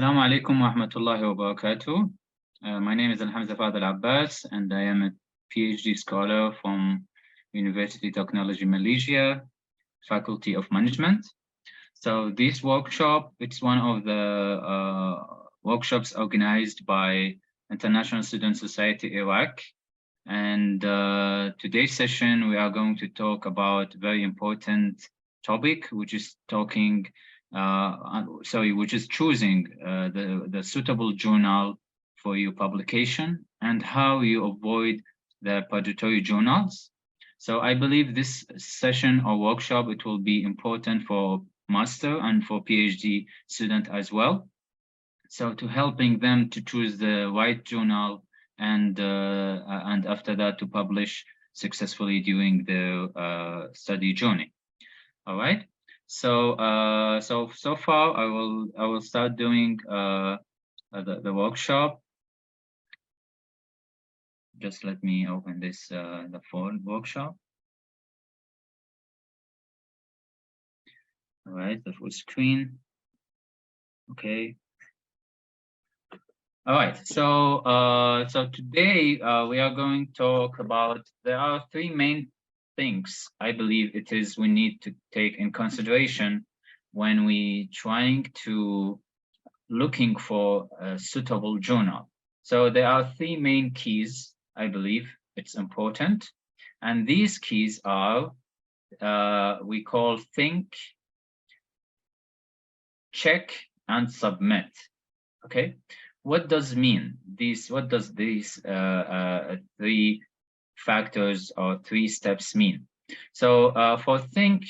Assalamu alaikum wa rahmatullahi wa barakatuh. My name is Hamza Fadel Abbas, and I am a PhD scholar from University of Technology Malaysia, Faculty of Management. So this workshop, it's one of the workshops organized by International Student Society Iraq. And today's session, we are going to talk about a very important topic, which is which is choosing the suitable journal for your publication and how you avoid the predatory journals. So I believe this session or workshop, it will be important for master and for PhD student as well. So to helping them to choose the right journal and after that to publish successfully during the study journey. All right. So so far I will start doing the workshop. Just let me open this the full workshop. All right, the full screen. Okay. All right. So so today we are going to talk about, there are three main things I believe it is we need to take in consideration when we trying to looking for a suitable journal. So there are three main keys I believe it's important, and these keys are we call think, check, and submit. Okay, what does mean these? What does these three factors or three steps mean? So for think,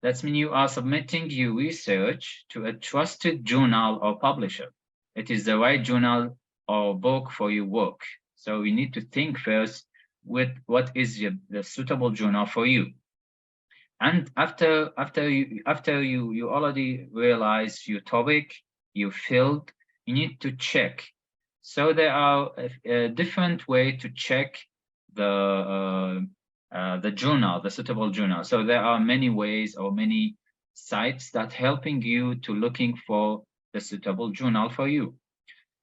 that means you are submitting your research to a trusted journal or publisher. It is the right journal or book for your work. So you need to think first with what is the suitable journal for you. And after you already realize your topic, your field, you need to check. So there are a different way to check the journal, the suitable journal. So there are many ways or many sites that helping you to looking for the suitable journal for you.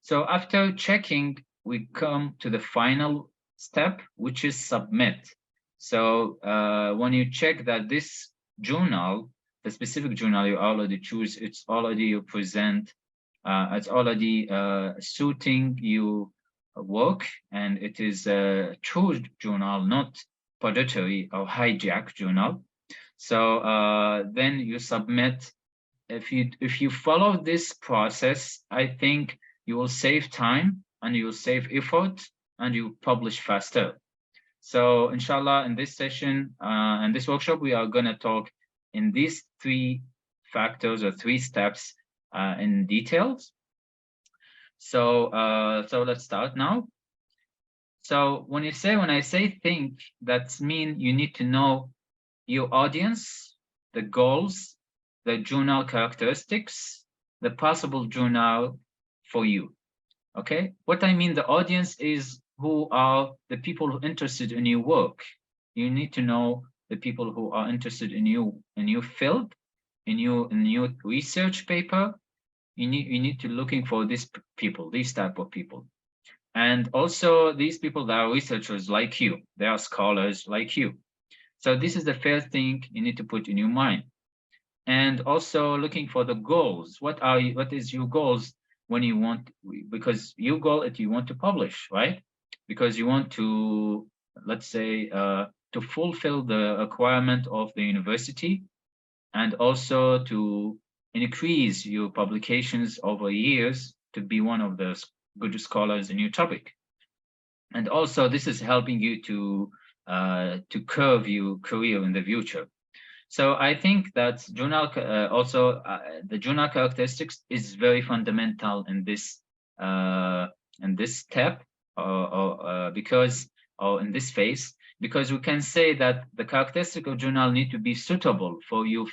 So after checking, we come to the final step, which is submit. So when you check that this journal, the specific journal you already choose, it's already present, it's already suiting your work, and it is a true journal, not predatory or hijack journal. So then you submit. If you follow this process, I think you will save time and you will save effort and you publish faster. So inshallah, in this session and this workshop, we are going to talk in these three factors or three steps in details. So so let's start now. So when I say think, that means you need to know your audience, the goals, the journal characteristics, the possible journal for you. Okay, what I mean, the audience is who are the people who are interested in your work. You need to know the people who are interested in your field, in your research paper. You need to looking for these people, these type of people. And also these people that are researchers like you, they are scholars like you. So this is the first thing you need to put in your mind. And also looking for the goals. What is your goals when you want, because your goal is you want to publish, right? Because you want to, let's say, to fulfill the requirement of the university, and also to increase your publications over years to be one of the good scholars in your topic. And also this is helping you to curve your career in the future. So I think that journal the journal characteristics is very fundamental in this step, because in this phase, because we can say that the characteristic of journal need to be suitable for your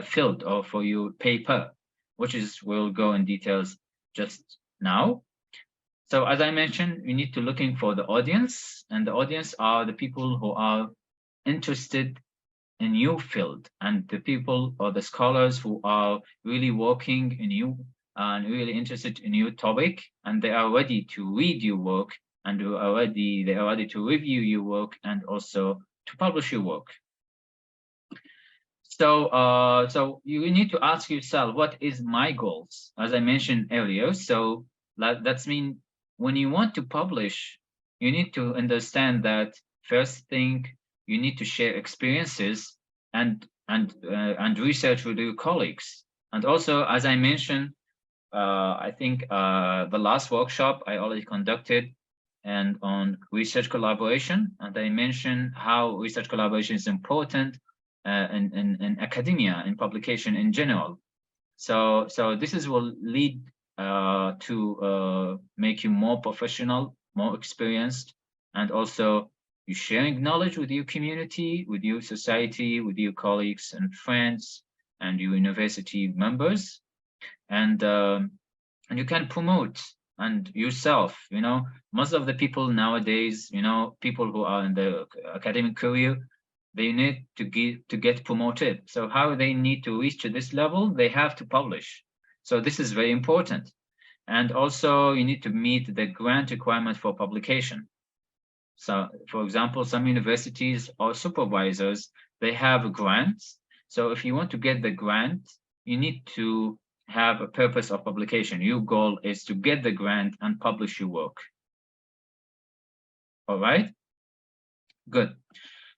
field or for your paper, which is we'll go in details just now. So as I mentioned, you need to looking for the audience, and the audience are the people who are interested in your field, and the people or the scholars who are really working in your and really interested in your topic, and they are ready to read your work, and they are ready to review your work and also to publish your work. So you need to ask yourself, what is my goals? As I mentioned earlier, so that's mean when you want to publish, you need to understand that first thing, you need to share experiences and research with your colleagues. And also, as I mentioned, I think the last workshop I already conducted and on research collaboration, and I mentioned how research collaboration is important in academia, in publication in general. So this will lead to make you more professional, more experienced, and also you sharing knowledge with your community, with your society, with your colleagues and friends, and your university members, and you can promote and yourself. Most of the people nowadays, people who are in the academic career, they need to get promoted. So how they need to reach to this level, they have to publish. So this is very important. And also you need to meet the grant requirement for publication. So for example, some universities or supervisors, they have grants. So if you want to get the grant, you need to have a purpose of publication. Your goal is to get the grant and publish your work. All right, good.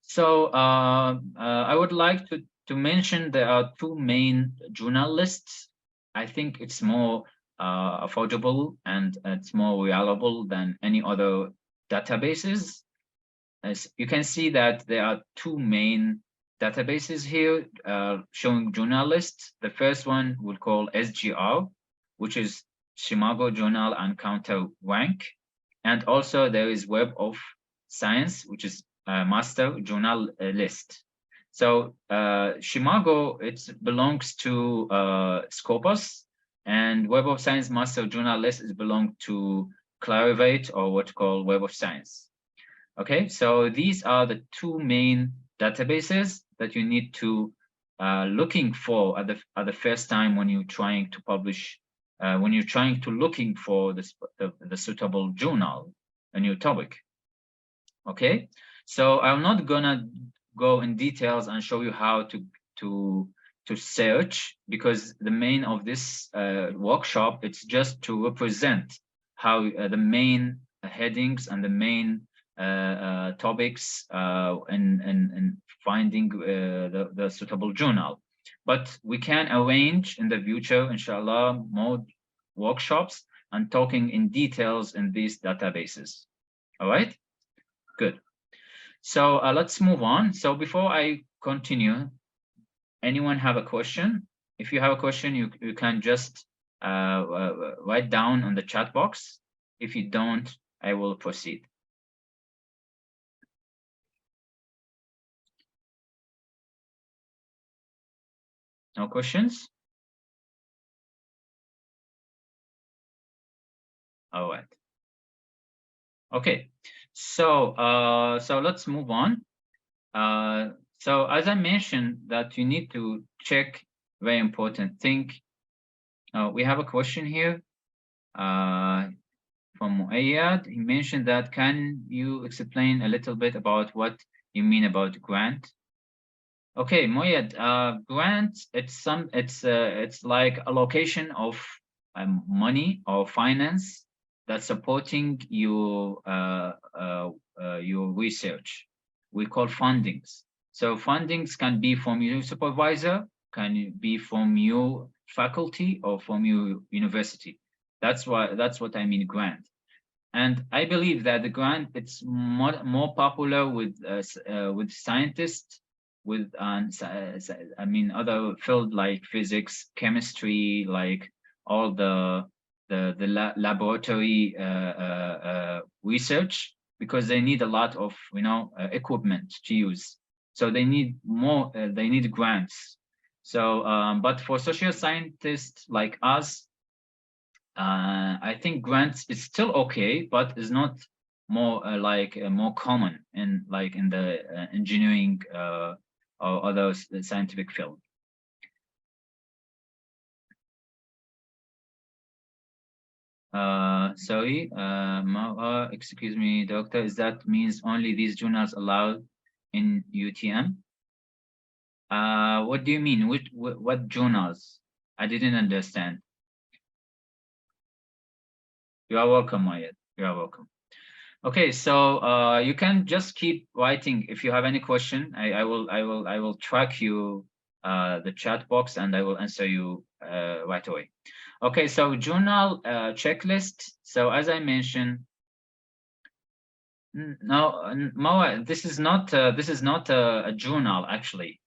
So I would like to mention there are two main journal lists. I think it's more affordable and it's more reliable than any other databases. As you can see that there are two main databases here showing journal lists. The first one we'll call SGR, which is Shimago Journal and Counter Rank. And also there is Web of Science, which is master journal list. So Shimago, it belongs to Scopus, and Web of Science master journal list is belong to Clarivate, or what you call Web of Science. Okay, so these are the two main databases that you need to looking for at the first time when you're trying to publish, when you're trying to looking for the suitable journal in your topic. Okay, so I'm not gonna go in details and show you how to search, because the main of this workshop, it's just to represent how the main headings and the main topics in finding the suitable journal. But we can arrange in the future, inshallah, more workshops and talking in details in these databases. All right, good. So let's move on. So before I continue, anyone have a question? If you have a question, you can just write down on the chat box. If you don't, I will proceed. No questions? All right. Okay. So so let's move on. So as I mentioned, that you need to check very important thing. We have a question here from Ayad. He mentioned that, can you explain a little bit about what you mean about grant? Okay, Moyed, grant, it's like allocation of money or finance that's supporting your research. We call fundings. So fundings can be from your supervisor, can be from your faculty, or from your university. That's what I mean grant. And I believe that the grant, it's more popular with scientists, with I mean other field like physics, chemistry, like all the laboratory research, because they need a lot of equipment to use. So they need more. They need grants. So, but for social scientists like us, I think grants is still okay, but is not more more common in the engineering or other scientific field. Sorry, excuse me, doctor, is that means only these journals allowed in UTM? What do you mean? What journals? I didn't understand. You are welcome, Mayed. You are welcome. Okay, so you can just keep writing if you have any question. I will track you the chat box and I will answer you right away. Okay, so journal checklist. So as I mentioned, no, Moa, this is not a journal actually.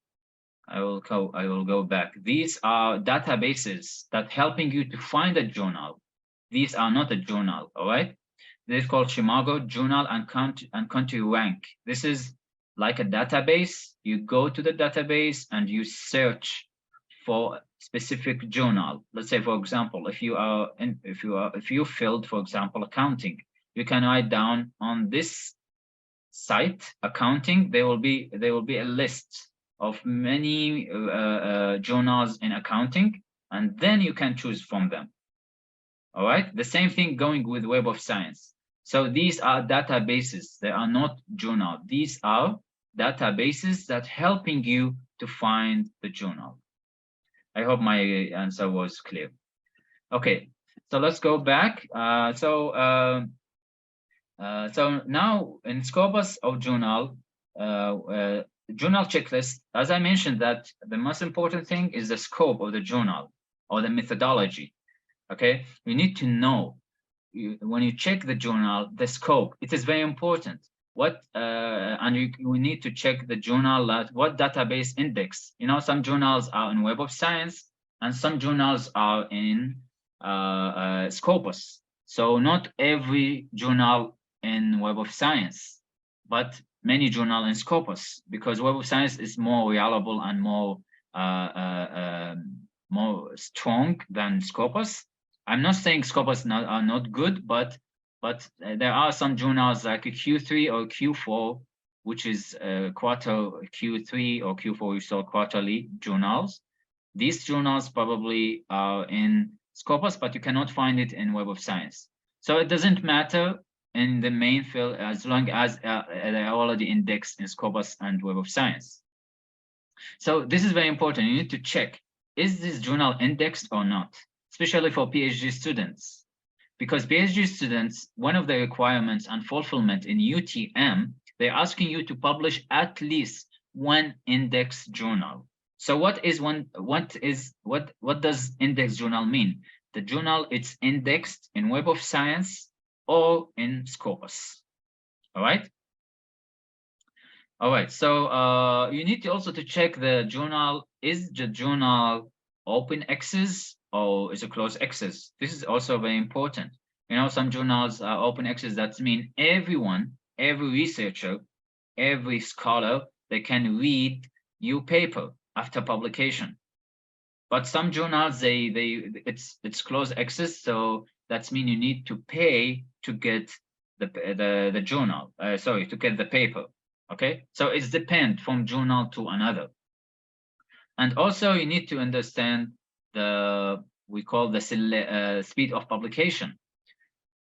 I will go back. These are databases that helping you to find a journal. These are not a journal, all right? This is called Chimago Journal and Country Rank. This is like a database. You go to the database and you search for specific journal. Let's say, for example, if you filled, for example, accounting, you can write down on this site accounting. There will be a list of many journals in accounting, and then you can choose from them. All right, the same thing going with Web of Science. So these are databases. They are not journal. These are databases that helping you to find the journal. I hope my answer was clear. Okay, so let's go back. So now in Scopus of journal, journal checklist, as I mentioned, that the most important thing is the scope of the journal or the methodology. Okay, you need to know when you check the journal, the scope. It is very important. We need to check the journal what database index. You know, some journals are in Web of Science and some journals are in Scopus. So not every journal in Web of Science, but many journal in Scopus, because Web of Science is more reliable and more strong than Scopus. I'm not saying Scopus are not good, but there are some journals like Q3 or Q4, which is quarter Q3 or Q4, we saw quarterly journals. These journals probably are in Scopus, but you cannot find it in Web of Science. So it doesn't matter in the main field as long as they are already indexed in Scopus and Web of Science. So this is very important. You need to check, is this journal indexed or not? Especially for PhD students, because PhD students, one of the requirements and fulfillment in UTM, they're asking you to publish at least one index journal. So what does index journal mean? The journal, it's indexed in Web of Science or in Scopus. All right. All right. So you need to also to check the journal. Is the journal open access or is it closed access? This is also very important. You know, some journals are open access. That means everyone, every researcher, every scholar, they can read your paper after publication. But some journals, it's closed access, so that means you need to pay to get the journal. To get the paper. Okay, so it's depend from journal to another. And also you need to understand we call the speed of publication.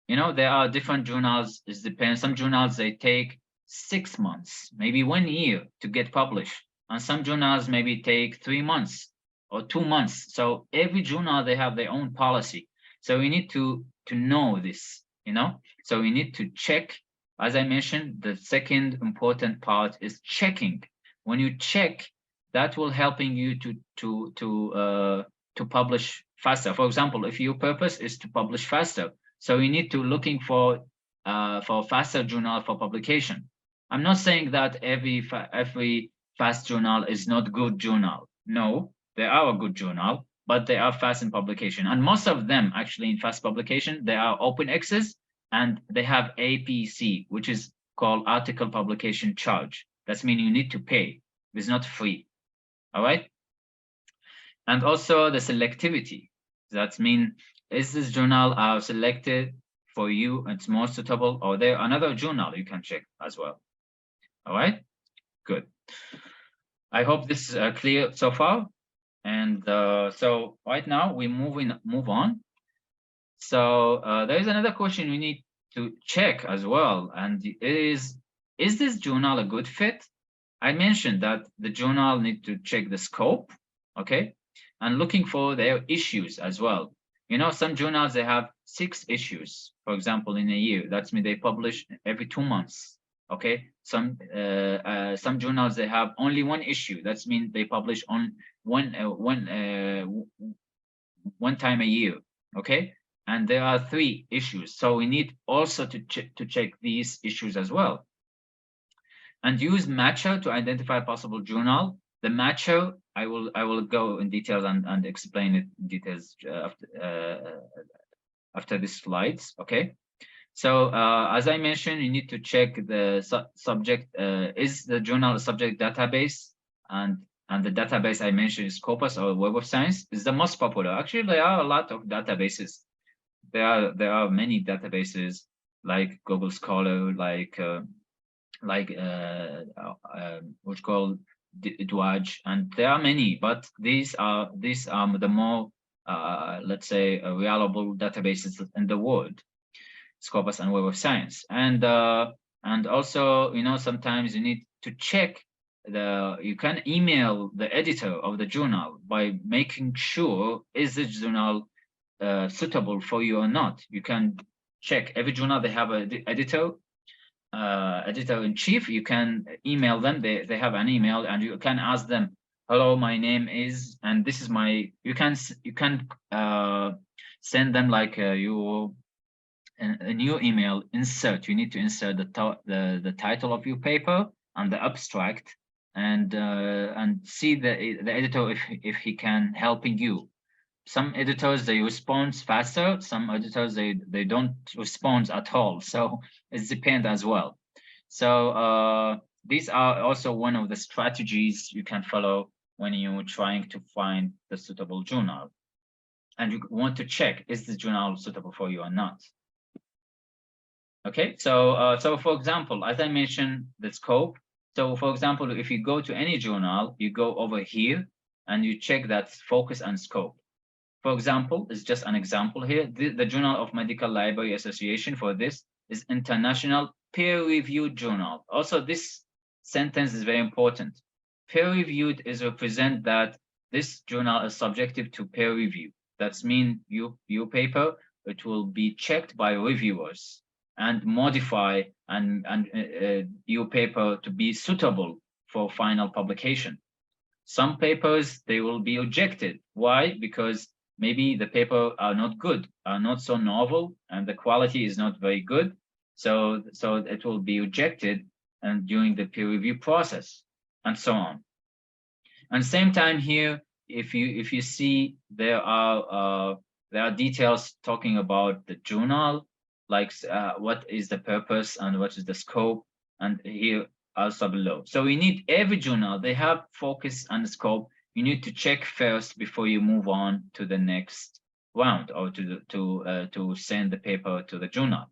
You know, there are different journals. It depends. Some journals, they take 6 months, maybe 1 year to get published. And some journals maybe take 3 months or 2 months. So every journal, they have their own policy. So we need to know this, you know. So we need to check. As I mentioned, the second important part is checking. When you check, that will helping you to publish faster. For example, if your purpose is to publish faster, so you need to looking for faster journal for publication. I'm not saying that every fast journal is not good journal. No, they are a good journal, but they are fast in publication. And most of them actually in fast publication, they are open access and they have APC, which is called article publication charge. That's mean you need to pay. It's not free. All right. And also the selectivity. That means, is this journal selected for you? It's more suitable, or there another journal you can check as well. All right, good. I hope this is clear so far. And so right now we move on. So there is another question we need to check as well, and it is this journal a good fit? I mentioned that the journal need to check the scope, okay, and looking for their issues as well. You know, some journals, they have 6 issues, for example, in a year. That's mean they publish every 2 months, okay. Some journals, they have only 1 issue. That's mean they publish on one time a year, okay. And there are 3 issues, so we need also to check these issues as well, and use matcher to identify possible journal. The matcher, I will go in details and explain it in details after these slides, okay. So as I mentioned, you need to check the subject. Is the journal a subject database? And the database I mentioned is Scopus or Web of Science. Is the most popular. Actually, there are a lot of databases. There are many databases like Google Scholar, like which called Dwaj, and there are many, but these are the more let's say reliable databases in the world, Scopus and Web of Science. And also, you know, sometimes you need to check you can email the editor of the journal by making sure is this journal suitable for you or not. You can check every journal, they have an editor in chief. You can email them, they have an email, and you can ask them, hello, my name is, and this is my, you can send them like a new email insert. You need to insert the title of your paper and the abstract, and see the editor if he can helping you. Some editors, they respond faster. Some editors, they don't respond at all. So it depends as well. So these are also one of the strategies you can follow when you're trying to find the suitable journal. And you want to check, is the journal suitable for you or not? Okay, so for example, as I mentioned, the scope. So for example, if you go to any journal, you go over here and you check that focus and scope. For example, it's just an example here. The Journal of Medical Library Association for this is international peer-reviewed journal. Also, this sentence is very important. Peer-reviewed is represent that this journal is subjective to peer review. That's mean your paper, it will be checked by reviewers and modify and your paper to be suitable for final publication. Some papers, they will be rejected. Why? Because maybe the paper are not good, are not so novel, and the quality is not very good. So it will be rejected and during the peer review process, and so on. And same time here, if you see there are details talking about the journal, like what is the purpose and what is the scope, and here also below. So we need every journal, they have focus and scope. You need to check first before you move on to the next round, or to send the paper to the journal.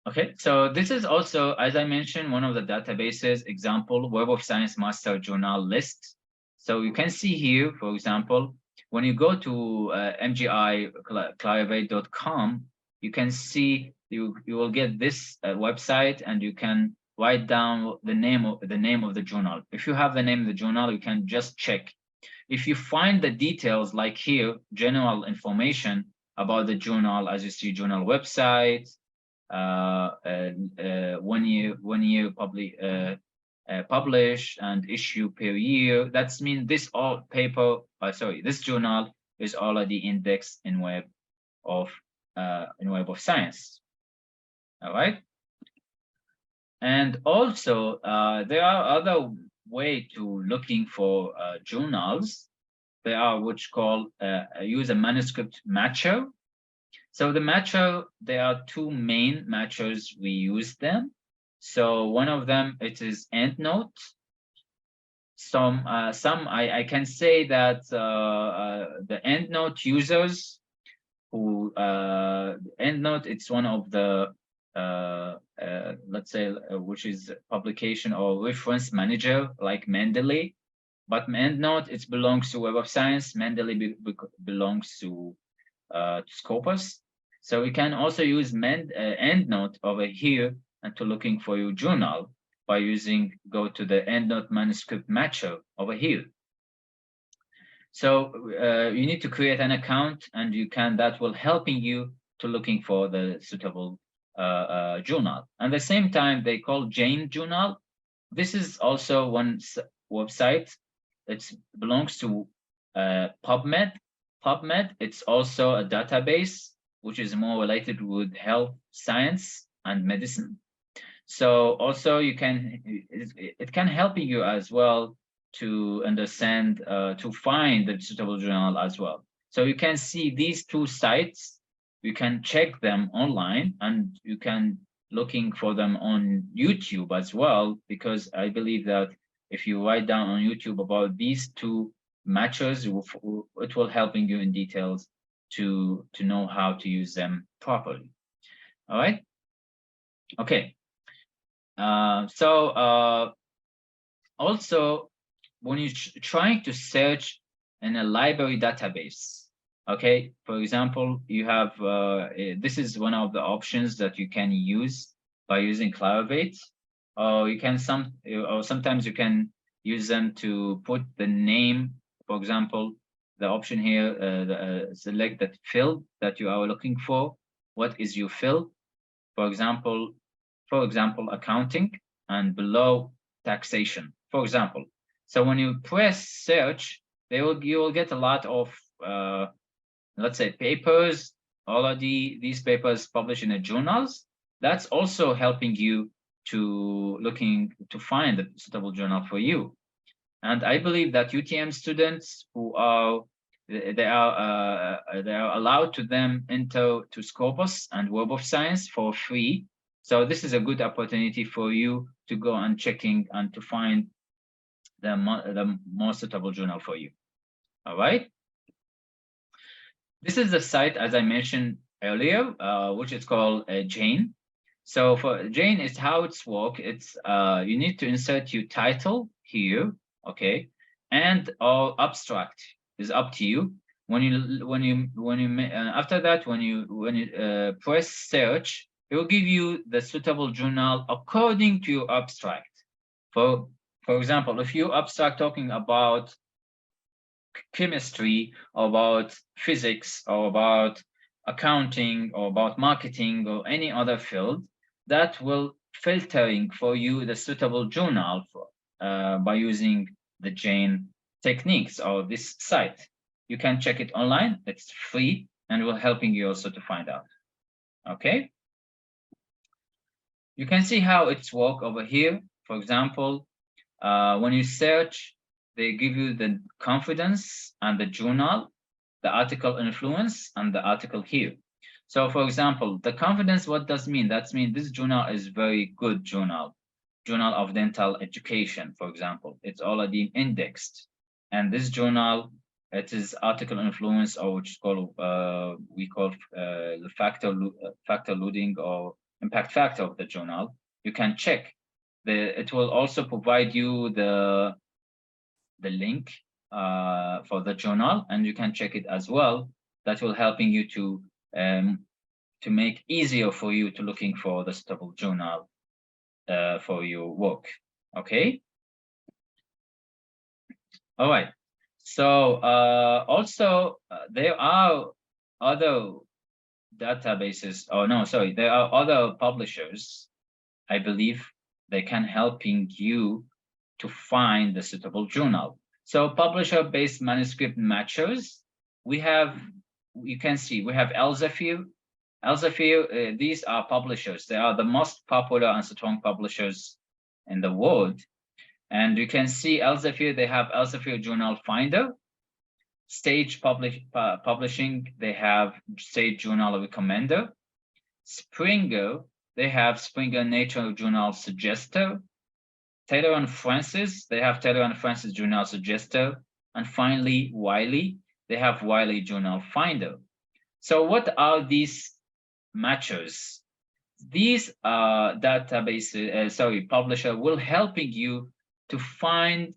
Okay, so this is also, as I mentioned, one of the databases. Example, Web of Science Master Journal list. So you can see here, for example, when you go to mgiclarivate.com, you can see you will get this website, and you can write down the name of the journal. If you have the name of the journal, you can just check. If you find the details, like here, general information about the journal, as you see, journal website, 1 year publish and issue per year. That's mean this this journal is already indexed in Web of Science. All right. And also there are other way to looking for journals. They are which call use a manuscript matcher. So the matcher, there are 2 main matchers we use them. So one of them, it is EndNote. I can say that the EndNote users who EndNote, it's one of the let's say which is publication or reference manager like Mendeley. but EndNote, it belongs to Web of Science. Mendeley belongs to Scopus. So we can also use EndNote over here and to looking for your journal by using, go to the EndNote manuscript matcher over here. So you need to create an account, and that will helping you to looking for the suitable journal. At the same time, they call Jane Journal. This is also one website. It belongs to PubMed. PubMed, it's also a database which is more related with health science and medicine. So also it can help you as well to understand, to find the suitable journal as well. So you can see these two sites, you can check them online, and you can looking for them on YouTube as well, because I believe that if you write down on YouTube about these two matches, it will helping you in details to know how to use them properly. All right. Okay. Also, when you're trying to search in a library database, okay, for example, you have this is one of the options that you can use by using Clarivate, or you can sometimes you can use them to put the name. For example, the option here, select that field that you are looking for. What is your field? For example, accounting, and below taxation, for example. So when you press search, you will get a lot of let's say papers already. These papers published in the journals. That's also helping you to find a suitable journal for you. And I believe that UTM students who are they are allowed to them into Scopus and Web of Science for free. So this is a good opportunity for you to go and checking and to find the more suitable journal for you. All right. This is the site, as I mentioned earlier, which is called Jane. So for Jane, it's how it's work. It's you need to insert your title here, okay, and all abstract is up to you. After that, when you press search, it will give you the suitable journal according to your abstract. For example, if you abstract talking about chemistry, or about physics, or about accounting, or about marketing, or any other field, that will filtering for you the suitable journal by using the Jane techniques or this site. You can check it online. It's free and will helping you also to find out. Okay. You can see how it's work over here. For example, when you search, they give you the confidence and the journal, the article influence, and the article here. So for example, the confidence, what does mean? That means this journal is very good journal of dental education, for example. It's already indexed. And this journal, it is article influence, or which is called, we call the factor loading or impact factor of the journal. You can check. It will also provide you the link for the journal, and you can check it as well. That will helping you to make easier for you to looking for the suitable journal for your work. Okay. All right. So also there are other databases. Oh no, sorry. There are other publishers. I believe they can helping you to find the suitable journal. So publisher-based manuscript matchers, you can see we have Elsevier. Elsevier, these are publishers. They are the most popular and strong publishers in the world. And you can see Elsevier, they have Elsevier Journal Finder. Stage Publishing, they have Stage Journal Recommender. Springer, they have Springer Nature Journal Suggester. Taylor and Francis, they have Taylor and Francis Journal Suggester. And finally, Wiley, they have Wiley Journal Finder. So what are these matchers? These publisher will helping you to find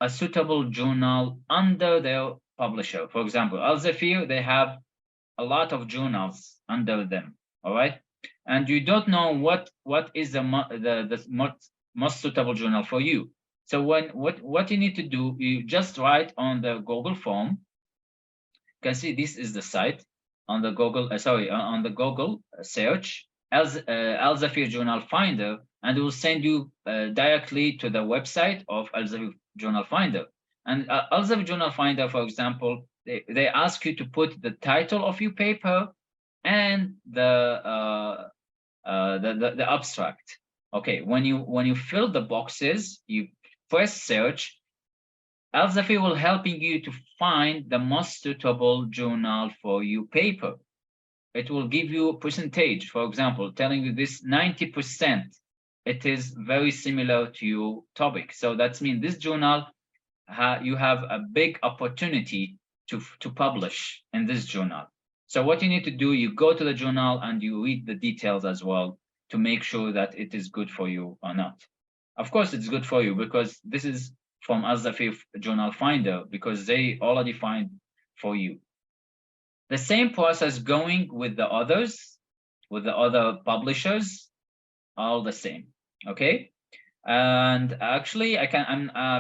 a suitable journal under their publisher. For example, Elsevier, they have a lot of journals under them. All right, and you don't know what is the most suitable journal for you. So what you need to do, you just write on the Google form. You can see this is the site on the Google, on the Google search, Elsevier Journal Finder, and it will send you directly to the website of Elsevier Journal Finder. And Elsevier Journal Finder, for example, they ask you to put the title of your paper and the abstract. Okay, when you fill the boxes, you press search. Elsevier will helping you to find the most suitable journal for your paper. It will give you a percentage, for example, telling you this 90%. It is very similar to your topic. So that means this journal, you have a big opportunity to publish in this journal. So what you need to do, you go to the journal and you read the details as well to make sure that it is good for you or not. Of course, it's good for you because this is from Elsevier Journal Finder, because they already find for you. The same process going with the others, with the other publishers, all the same. Okay. And actually,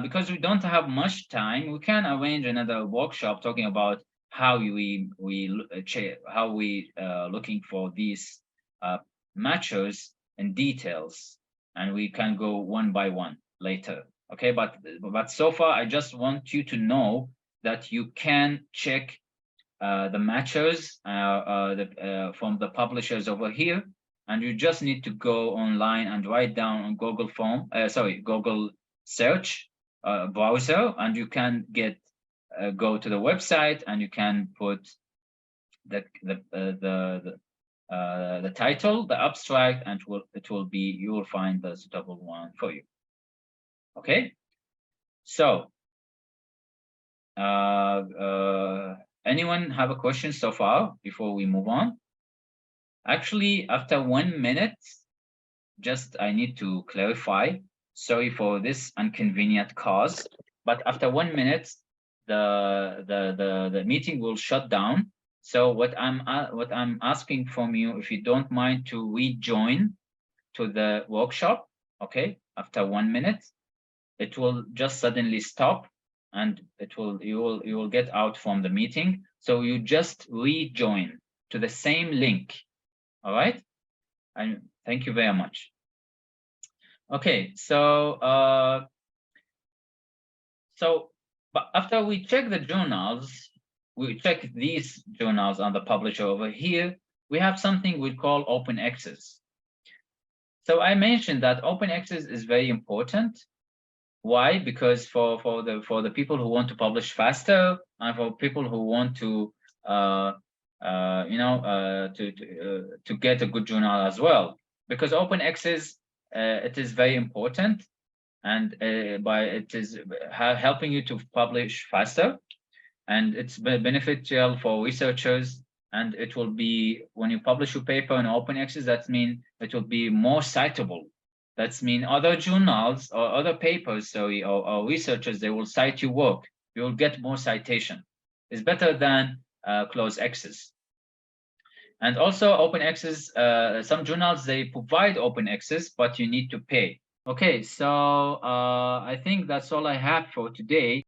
because we don't have much time, we can arrange another workshop talking about how we looking for these matches in details, and we can go one by one later. Okay, but so far I just want you to know that you can check the matches from the publishers over here, and you just need to go online and write down on Google form, Google search browser, and you can go to the website and you can put the title, the abstract, and you will find the suitable one for you. Okay, so anyone have a question so far before we move on? Actually, after 1 minute, I need to clarify. Sorry for this inconvenient cause, but after 1 minute, the meeting will shut down. So what I'm asking from you, if you don't mind to rejoin to the workshop, okay? After 1 minute, it will just suddenly stop, and you will get out from the meeting. So you just rejoin to the same link. All right, and thank you very much. Okay, so but after we check the journals, we check these journals on the publisher over here, we have something we call open access. So I mentioned that open access is very important. Why? Because for the people who want to publish faster, and for people who want to to get a good journal as well. Because open access, it is very important, and it is helping you to publish faster, and it's beneficial for researchers. And it will be, when you publish your paper in open access, that means it will be more citable. That means other journals or other papers, or researchers, they will cite your work. You will get more citation. It's better than closed access. And also open access, some journals, they provide open access, but you need to pay. Okay, so I think that's all I have for today.